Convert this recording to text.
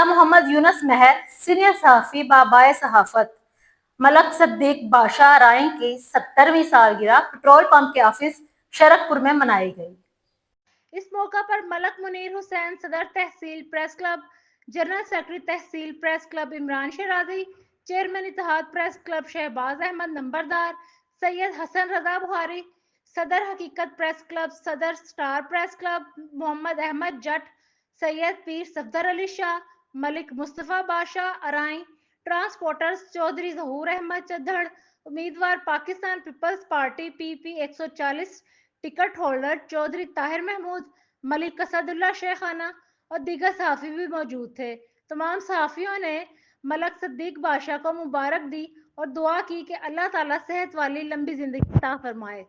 غلام محمد یونس مہر سینئر صحافی بابائے صحافت ملک صدیق بادشاہ رائیں کی 70ویں سالگرہ پٹرول پمپ کے آفس شرک پور میں منائی گئی۔ اس موقع پر ملک منیر حسین صدر تحصیل پریس کلب، جنرل سیکرٹری تحصیل press club Imran Shirazi, chairman Ittehad press club Shahbaz Ahmad نمبردار، سید حسن رضا بخاری، صدر حقیقت پریس کلب، صدر star press club Muhammad Ahmad Jutt, Syed Pir Safdar Ali Shah, Malik Mustafa Badshah Arain, transporters Chaudhry Zahoor Ahmad Chadhar, امیدوار Pakistan Peoples Party PP 140 ticket holder Chaudhry Tahir Mahmood, Malik Asadullah Shaikhana اور دیگر صحافی بھی موجود تھے۔ تمام صحافیوں نے ملک صدیق بادشاہ کو مبارک دی اور دعا کی کہ اللہ تعالیٰ صحت والی لمبی زندگی عطا فرمائے۔